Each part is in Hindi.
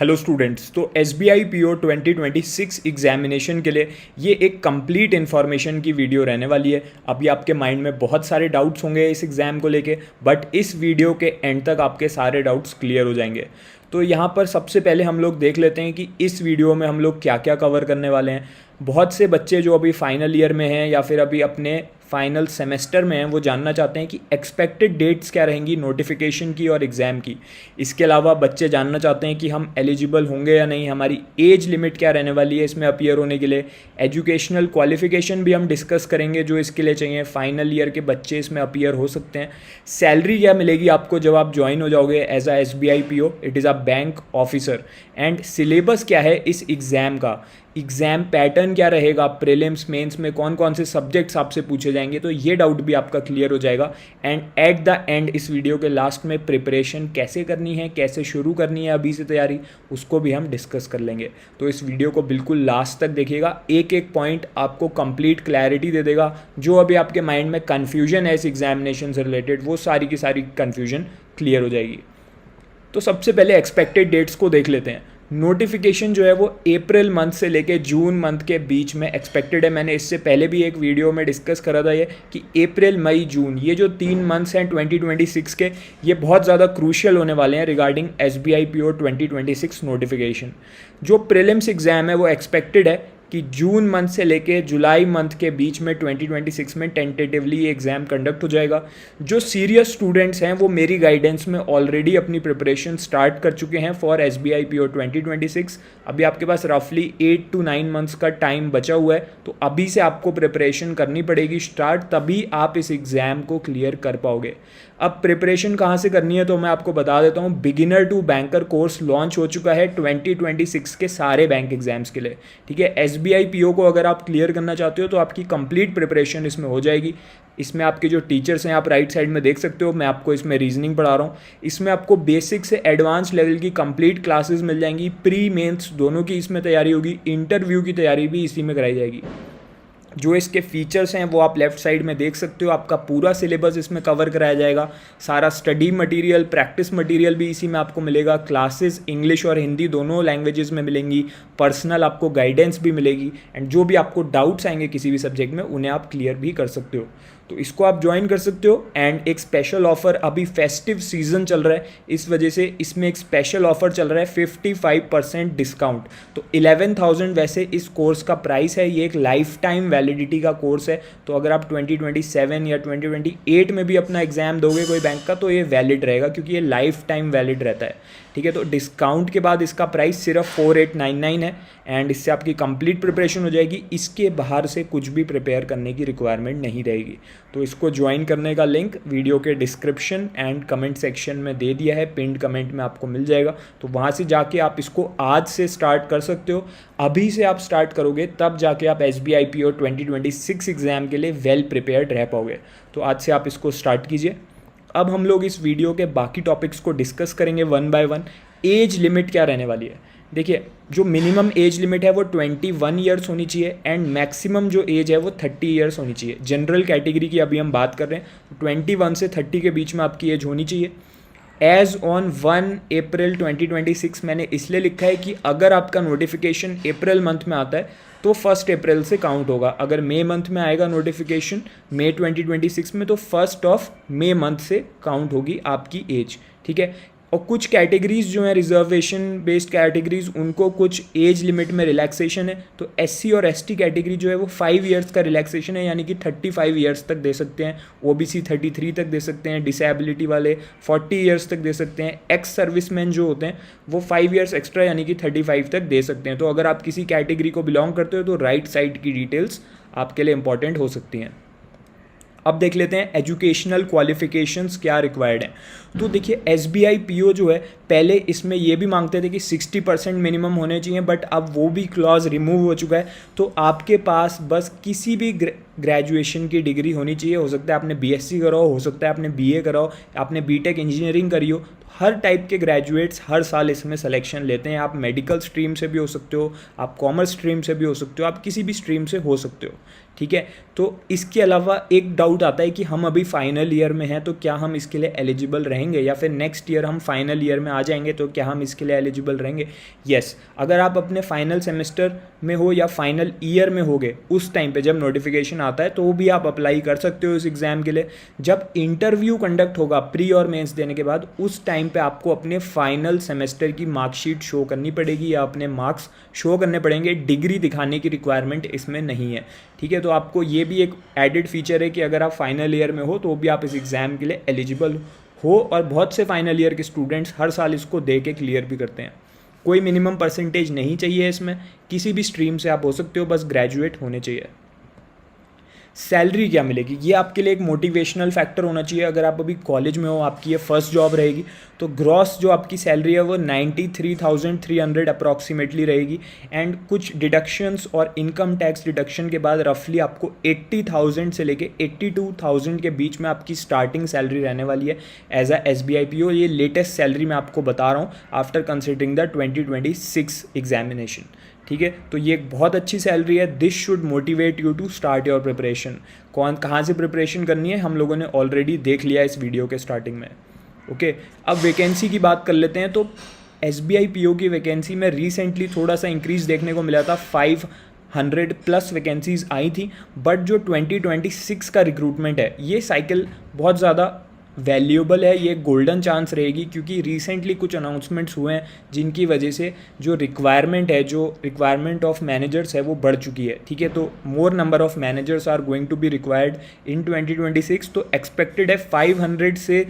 हेलो स्टूडेंट्स, तो S B I P O 2026 examination के लिए ये एक कंप्लीट इन्फॉर्मेशन की वीडियो रहने वाली है। अभी आपके माइंड में बहुत सारे डाउट्स होंगे इस एग्ज़ाम को लेके, बट इस वीडियो के एंड तक आपके सारे डाउट्स क्लियर हो जाएंगे। तो यहाँ पर सबसे पहले हम लोग देख लेते हैं कि इस वीडियो में हम लोग क्या क्या कवर करने वाले हैं। बहुत से बच्चे जो अभी फाइनल ईयर में हैं या फिर अभी अपने फाइनल सेमेस्टर में हैं, वो जानना चाहते हैं कि एक्सपेक्टेड डेट्स क्या रहेंगी नोटिफिकेशन की और एग्ज़ाम की। इसके अलावा बच्चे जानना चाहते हैं कि हम एलिजिबल होंगे या नहीं, हमारी एज लिमिट क्या रहने वाली है इसमें अपीयर होने के लिए। एजुकेशनल क्वालिफिकेशन भी हम डिस्कस करेंगे जो इसके लिए चाहिए, फाइनल ईयर के बच्चे इसमें अपीयर हो सकते हैं। सैलरी क्या मिलेगी आपको जब आप ज्वाइन हो जाओगे as a SBI PO, it is a bank officer. And syllabus क्या है इस एग्ज़ाम का, एग्ज़ाम पैटर्न क्या रहेगा, प्रीलिम्स मेंस में कौन कौन से सब्जेक्ट्स आपसे पूछे जाएंगे, तो ये डाउट भी आपका क्लियर हो जाएगा। एंड एट द एंड इस वीडियो के लास्ट में प्रिपरेशन कैसे करनी है, कैसे शुरू करनी है अभी से तैयारी, उसको भी हम डिस्कस कर लेंगे। तो इस वीडियो को बिल्कुल लास्ट तक देखिएगा, एक एक पॉइंट आपको कंप्लीट क्लैरिटी दे देगा। जो अभी आपके माइंड में कन्फ्यूजन है इस एग्जामिनेशन से रिलेटेड, वो सारी की सारी कन्फ्यूजन क्लियर हो जाएगी। तो सबसे पहले एक्सपेक्टेड डेट्स को देख लेते हैं। नोटिफिकेशन जो है वो अप्रैल मंथ से लेके जून मंथ के बीच में एक्सपेक्टेड है। मैंने इससे पहले भी एक वीडियो में डिस्कस करा था ये कि अप्रैल मई जून, ये जो 3 मंथ्स हैं 2026 के, ये बहुत ज़्यादा क्रूशियल होने वाले हैं रिगार्डिंग SBI PO 2026 नोटिफिकेशन। जो प्रीलिम्स एग्ज़ाम है वो एक्सपेक्टेड है कि जून मंथ से लेके जुलाई मंथ के बीच में 2026 में टेंटेटिवली ये एग्ज़ाम कंडक्ट हो जाएगा। जो सीरियस स्टूडेंट्स हैं वो मेरी गाइडेंस में ऑलरेडी अपनी प्रिपरेशन स्टार्ट कर चुके हैं फॉर SBI PO 2026। अभी आपके पास रफली 8 to 9 मंथ्स का टाइम बचा हुआ है, तो अभी से आपको प्रिपरेशन करनी पड़ेगी स्टार्ट, तभी आप इस एग्ज़ाम को क्लियर कर पाओगे। अब प्रिपरेशन कहाँ से करनी है तो मैं आपको बता देता हूँ। Beginner to banker course launch हो चुका है 2026 के सारे बैंक एग्जाम्स के लिए, ठीक है। SBI PO को अगर आप क्लियर करना चाहते हो तो आपकी कंप्लीट प्रिपरेशन इसमें हो जाएगी। इसमें आपके जो टीचर्स हैं आप राइट साइड में देख सकते हो, मैं आपको इसमें रीजनिंग पढ़ा रहा हूँ। इसमें आपको बेसिक से एडवांस लेवल की कंप्लीट क्लासेस मिल जाएंगी, प्री मेंस दोनों की इसमें तैयारी होगी, इंटरव्यू की तैयारी भी इसी में कराई जाएगी। जो इसके फीचर्स हैं वो आप लेफ्ट साइड में देख सकते हो, आपका पूरा सिलेबस इसमें कवर कराया जाएगा। सारा स्टडी मटेरियल, प्रैक्टिस मटेरियल भी इसी में आपको मिलेगा। क्लासेस इंग्लिश और हिंदी दोनों लैंग्वेजेस में मिलेंगी। पर्सनल आपको गाइडेंस भी मिलेगी, एंड जो भी आपको डाउट्स आएंगे किसी भी सब्जेक्ट में उन्हें आप क्लियर भी कर सकते हो। तो इसको आप ज्वाइन कर सकते हो। एंड एक स्पेशल ऑफर, अभी फेस्टिव सीजन चल रहा है, इस वजह से इसमें एक स्पेशल ऑफर चल रहा है 55% डिस्काउंट। तो 11,000 वैसे इस कोर्स का प्राइस है। ये एक लाइफ टाइम वैलिडिटी का कोर्स है, तो अगर आप 2027 या 2028 में भी अपना एग्जाम दोगे कोई बैंक का तो ये वैलिड रहेगा, क्योंकि ये लाइफ टाइम वैलिड रहता है, ठीक है। तो डिस्काउंट के बाद इसका प्राइस सिर्फ 4899 है, एंड इससे आपकी कंप्लीट प्रिपरेशन हो जाएगी। इसके बाहर से कुछ भी प्रिपेयर करने की रिक्वायरमेंट नहीं रहेगी। तो इसको ज्वाइन करने का लिंक वीडियो के डिस्क्रिप्शन एंड कमेंट सेक्शन में दे दिया है, पिन्ड कमेंट में आपको मिल जाएगा। तो वहाँ से जाके आप इसको आज से स्टार्ट कर सकते हो। अभी से आप स्टार्ट करोगे तब जाके आप SBI PO 2026 एग्ज़ाम के लिए वेल प्रिपेयर्ड रह पाओगे। तो आज से आप इसको स्टार्ट कीजिए। अब हम लोग इस वीडियो के बाकी टॉपिक्स को डिस्कस करेंगे one by one. Age limit क्या रहने वाली है, देखिए जो मिनिमम एज लिमिट है वो 21 ईयर्स होनी चाहिए, एंड मैक्सिमम जो एज है वो 30 ईयर्स होनी चाहिए। जनरल कैटेगरी की अभी हम बात कर रहे हैं, तो 21 से 30 के बीच में आपकी एज होनी चाहिए। एज ऑन 1 अप्रैल 2026 मैंने इसलिए लिखा है कि अगर आपका नोटिफिकेशन अप्रैल मंथ में आता है तो 1 अप्रैल से काउंट होगा। अगर मई मंथ में आएगा नोटिफिकेशन मई 2026 में, तो 1 मई मंथ से काउंट होगी आपकी एज, ठीक है। और कुछ कैटेगरीज जो हैं रिजर्वेशन बेस्ड कैटेगरीज, उनको कुछ एज लिमिट में रिलैक्सेशन है। तो SC और ST कैटेगरी जो है वो 5 ईयर्स का रिलैक्सेशन है, यानी कि 35 ईयर्स तक दे सकते हैं। OBC 33 तक दे सकते हैं, डिसेबिलिटी वाले 40 ईयर्स तक दे सकते हैं। एक्स सर्विसमैन जो होते हैं वो 5 ईयर्स एक्स्ट्रा यानी कि 35 तक दे सकते हैं। तो अगर आप किसी कैटेगरी को बिलोंग करते हो तो राइट साइड की डिटेल्स आपके लिए इंपॉर्टेंट हो सकती हैं। अब देख लेते हैं एजुकेशनल क्वालिफिकेशंस क्या रिक्वायर्ड हैं। तो देखिए SBI PO जो है, पहले इसमें ये भी मांगते थे कि 60% मिनिमम होने चाहिए, बट अब वो भी क्लॉज रिमूव हो चुका है। तो आपके पास बस किसी भी ग्रेजुएशन की डिग्री होनी चाहिए। हो सकता है आपने BSc करा हो सकता है आपने BA करा हो, आपने BTech इंजीनियरिंग करी हो, हर टाइप के ग्रेजुएट्स हर साल इसमें सिलेक्शन लेते हैं। आप मेडिकल स्ट्रीम से भी हो सकते हो, आप कॉमर्स स्ट्रीम से भी हो सकते हो, आप किसी भी स्ट्रीम से हो सकते हो, ठीक है। तो इसके अलावा एक डाउट आता है कि हम अभी फाइनल ईयर में हैं तो क्या हम इसके लिए एलिजिबल रहेंगे, या फिर नेक्स्ट ईयर हम फाइनल ईयर में आ जाएंगे तो क्या हम इसके लिए एलिजिबल रहेंगे। येस, अगर आप अपने फाइनल सेमेस्टर में हो या फाइनल ईयर में होगे उस टाइम पे जब नोटिफिकेशन आता है तो भी आप अप्लाई कर सकते हो इस एग्ज़ाम के लिए। जब इंटरव्यू कंडक्ट होगा प्री और मेंस देने के बाद, उस टाइम पे आपको अपने फाइनल सेमेस्टर की मार्कशीट शो करनी पड़ेगी या अपने मार्क्स शो करने पड़ेंगे। डिग्री दिखाने की रिक्वायरमेंट इसमें नहीं है, ठीक है। तो आपको ये भी एक एडिड फीचर है कि अगर आप फाइनल ईयर में हो तो भी आप इस एग्ज़ाम के लिए एलिजिबल हो, और बहुत से फाइनल ईयर के स्टूडेंट्स हर साल इसको दे के क्लियर भी करते हैं। कोई मिनिमम परसेंटेज नहीं चाहिए इसमें, किसी भी स्ट्रीम से आप हो सकते हो, बस ग्रेजुएट होने चाहिए। सैलरी क्या मिलेगी, ये आपके लिए एक मोटिवेशनल फैक्टर होना चाहिए। अगर आप अभी कॉलेज में हो, आपकी ये फर्स्ट जॉब रहेगी, तो ग्रॉस जो आपकी सैलरी है वो 93,300 अप्रॉक्सीमेटली रहेगी। एंड कुछ डिडक्शंस और इनकम टैक्स डिडक्शन के बाद रफली आपको 80,000 से लेके 82,000 के बीच में आपकी स्टार्टिंग सैलरी रहने वाली है एज अ SBI PO। ये लेटेस्ट सैलरी मैं आपको बता रहा हूँ आफ्टर कंसिडरिंग द 2026 एग्जामिनेशन, ठीक है। तो ये एक बहुत अच्छी सैलरी है। This should motivate you to start your preparation. कहाँ से प्रिपरेशन करनी है हम लोगों ने ऑलरेडी देख लिया इस वीडियो के स्टार्टिंग में, ओके। अब वैकेंसी की बात कर लेते हैं। तो SBI PO की वैकेंसी में रिसेंटली थोड़ा सा इंक्रीज़ देखने को मिला था, 500+ वैकेंसीज़ आई थी। बट जो 2026 का रिक्रूटमेंट है, ये साइकिल बहुत ज़्यादा वैल्यूएबल है, ये गोल्डन चांस रहेगी, क्योंकि रिसेंटली कुछ अनाउंसमेंट्स हुए हैं जिनकी वजह से जो रिक्वायरमेंट है, जो रिक्वायरमेंट ऑफ मैनेजर्स है वो बढ़ चुकी है, ठीक है। तो more number of managers are going to be required in 2026। तो एक्सपेक्टेड है 500 से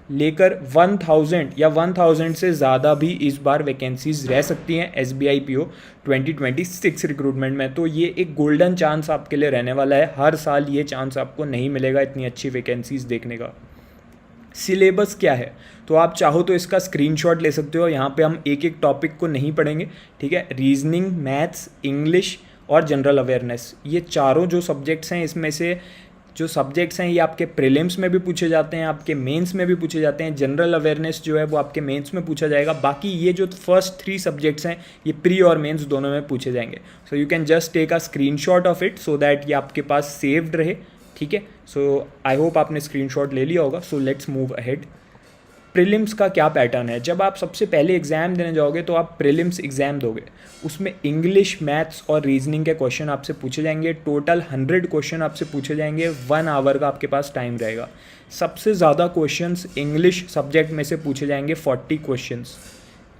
लेकर 1000 या 1000 से ज़्यादा भी इस बार वैकेंसीज रह सकती हैं SBI PO 2026 रिक्रूटमेंट में। तो ये एक गोल्डन चांस आपके लिए रहने वाला है। हर साल ये चांस आपको नहीं मिलेगा इतनी अच्छी वैकेंसीज देखने का। सिलेबस क्या है, तो आप चाहो तो इसका स्क्रीनशॉट ले सकते हो। यहाँ पे हम एक एक टॉपिक को नहीं पढ़ेंगे, ठीक है। रीजनिंग, मैथ्स, इंग्लिश और जनरल अवेयरनेस, ये चारों जो सब्जेक्ट्स हैं, इसमें से जो सब्जेक्ट्स हैं ये आपके प्रीलिम्स में भी पूछे जाते हैं, आपके मेंस में भी पूछे जाते हैं। जनरल अवेयरनेस जो है वो आपके मेंस में पूछा जाएगा। बाकी ये जो फर्स्ट 3 सब्जेक्ट्स हैं ये प्री और मेंस दोनों में पूछे जाएंगे। So you can just take a screenshot of it so that ये आपके पास सेव्ड रहे, ठीक है। सो आई होप आपने स्क्रीनशॉट ले लिया होगा। So let's move ahead. Prelims का क्या पैटर्न है, जब आप सबसे पहले एग्ज़ाम देने जाओगे तो आप प्रीलिम्स एग्ज़ाम दोगे, उसमें इंग्लिश, मैथ्स और रीजनिंग के क्वेश्चन आपसे पूछे जाएंगे। टोटल 100 क्वेश्चन आपसे पूछे जाएंगे। 1 आवर का आपके पास टाइम रहेगा। सबसे ज़्यादा क्वेश्चंस इंग्लिश सब्जेक्ट में से पूछे जाएंगे, 40 क्वेश्चंस,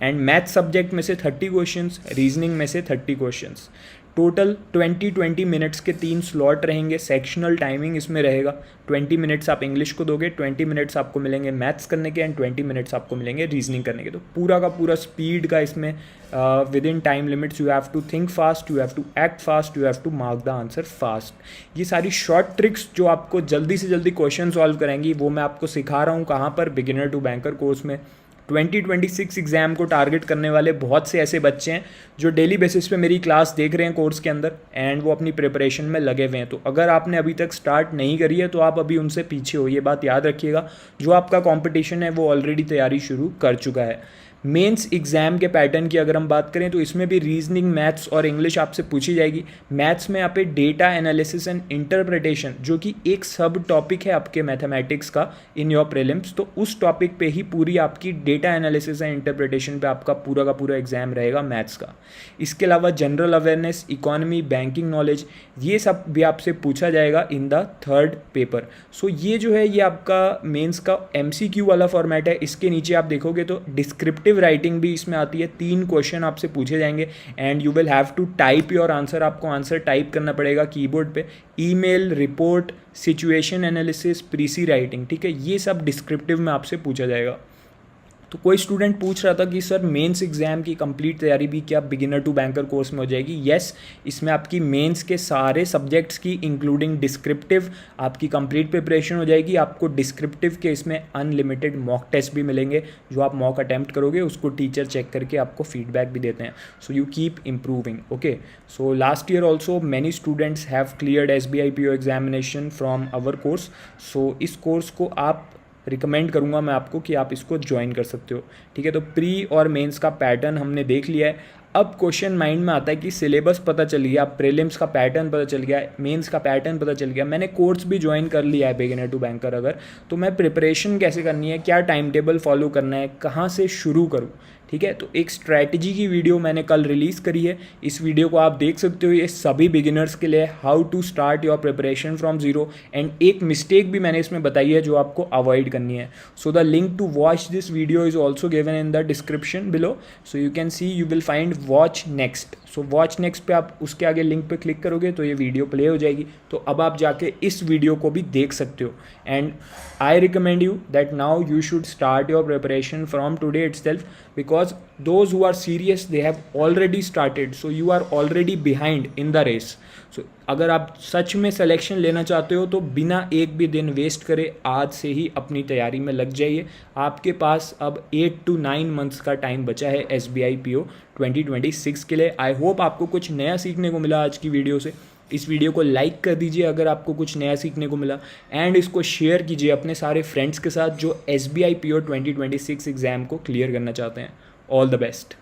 एंड मैथ्स सब्जेक्ट में से 30 क्वेश्चंस, रीजनिंग में से 30 क्वेश्चंस। टोटल 20 मिनट्स के 3 स्लॉट रहेंगे। सेक्शनल टाइमिंग इसमें रहेगा। 20 मिनट्स आप इंग्लिश को दोगे, 20 मिनट्स आपको मिलेंगे मैथ्स करने के, एंड 20 मिनट्स आपको मिलेंगे रीजनिंग करने के। तो पूरा का पूरा स्पीड का इसमें within time limits. You have to think fast, you have to act fast, you have to mark the answer fast. ये सारी शॉर्ट ट्रिक्स जो आपको जल्दी से जल्दी क्वेश्चन सॉल्व कराएंगी वो मैं आपको सिखा रहा हूँ। कहाँ पर? बिगिनर टू बैंकर कोर्स में। 2026 एग्ज़ाम को टारगेट करने वाले बहुत से ऐसे बच्चे हैं जो डेली बेसिस पे मेरी क्लास देख रहे हैं कोर्स के अंदर, एंड वो अपनी प्रिपरेशन में लगे हुए हैं। तो अगर आपने अभी तक स्टार्ट नहीं करी है तो आप अभी उनसे पीछे हो, ये बात याद रखिएगा। जो आपका कंपटीशन है वो ऑलरेडी तैयारी शुरू कर चुका है। मेंस एग्ज़ाम के पैटर्न की अगर हम बात करें तो इसमें भी रीजनिंग, मैथ्स और इंग्लिश आपसे पूछी जाएगी। मैथ्स में यहाँ पे डेटा एनालिसिस एंड इंटरप्रिटेशन, जो कि एक सब टॉपिक है आपके मैथमेटिक्स का इन योर प्रीलिम्स, तो उस टॉपिक पे ही पूरी आपकी डेटा एनालिसिस एंड इंटरप्रिटेशन पे आपका पूरा का पूरा एग्जाम रहेगा मैथ्स का। इसके अलावा general awareness, economy, banking knowledge, ये सब भी आपसे पूछा जाएगा इन द 3rd पेपर। सो ये जो है ये आपका मेंस का MCQ वाला फॉर्मेट है। इसके नीचे आप देखोगे तो डिस्क्रिप्टिव राइटिंग भी इसमें आती है। 3 क्वेश्चन आपसे पूछे जाएंगे and you will have to type your answer. आपको आंसर टाइप करना पड़ेगा कीबोर्ड पे। Email, report, situation analysis, precis writing, ठीक है, ये सब डिस्क्रिप्टिव में आपसे पूछा जाएगा। तो कोई स्टूडेंट पूछ रहा था कि सर मेंस एग्ज़ाम की कंप्लीट तैयारी भी क्या बिगिनर टू बैंकर कोर्स में हो जाएगी? येस, इसमें आपकी मेंस के सारे सब्जेक्ट्स की इंक्लूडिंग डिस्क्रिप्टिव आपकी कंप्लीट प्रिपरेशन हो जाएगी। आपको डिस्क्रिप्टिव के इसमें अनलिमिटेड मॉक टेस्ट भी मिलेंगे। जो आप मॉक अटैम्प्ट करोगे उसको टीचर चेक करके आपको फीडबैक भी देते हैं। So you keep improving, okay. So last year also many students have cleared SBI PO examination from our course. So इस कोर्स को आप रिकमेंड करूँगा मैं आपको कि आप इसको ज्वाइन कर सकते हो। ठीक है, तो प्री और मेंस का पैटर्न हमने देख लिया है। अब क्वेश्चन माइंड में आता है कि सिलेबस पता चल गया, प्रीलिम्स का पैटर्न पता चल गया, मेंस का पैटर्न पता चल गया, मैंने कोर्स भी ज्वाइन कर लिया है बिगिनर टू बैंकर, अगर तो मैं प्रिपरेशन कैसे करनी है, क्या टाइम टेबल फॉलो करना है, कहाँ से शुरू करूँ। ठीक है, तो एक स्ट्रैटेजी की वीडियो मैंने कल रिलीज़ करी है, इस वीडियो को आप देख सकते हो। ये सभी बिगिनर्स के लिए, how to start your preparation from zero. And एक मिस्टेक भी मैंने इसमें बताई है जो आपको अवॉइड करनी है। So the link to watch this video is also given in the description below, so you can see, you will find watch next. So watch next पे आप उसके आगे लिंक पे क्लिक करोगे तो ये वीडियो प्ले हो जाएगी। तो अब आप जाके इस वीडियो को भी देख सकते हो। And I recommend you that now you should start your preparation from today itself, because those who are serious they have already started, so you are already behind in the race. So अगर आप सच में सिलेक्शन लेना चाहते हो तो बिना एक भी दिन वेस्ट करे आज से ही अपनी तैयारी में लग जाइए। आपके पास अब 8 to 9 मंथ्स का टाइम बचा है SBI PO 2026 के लिए। आई होप आपको कुछ नया सीखने को मिला आज की वीडियो से। इस वीडियो को लाइक कर दीजिए अगर आपको कुछ नया सीखने को मिला, एंड इसको शेयर कीजिए अपने सारे फ्रेंड्स के साथ जो SBI PO 2026 एग्ज़ाम को क्लियर करना चाहते हैं। All the best.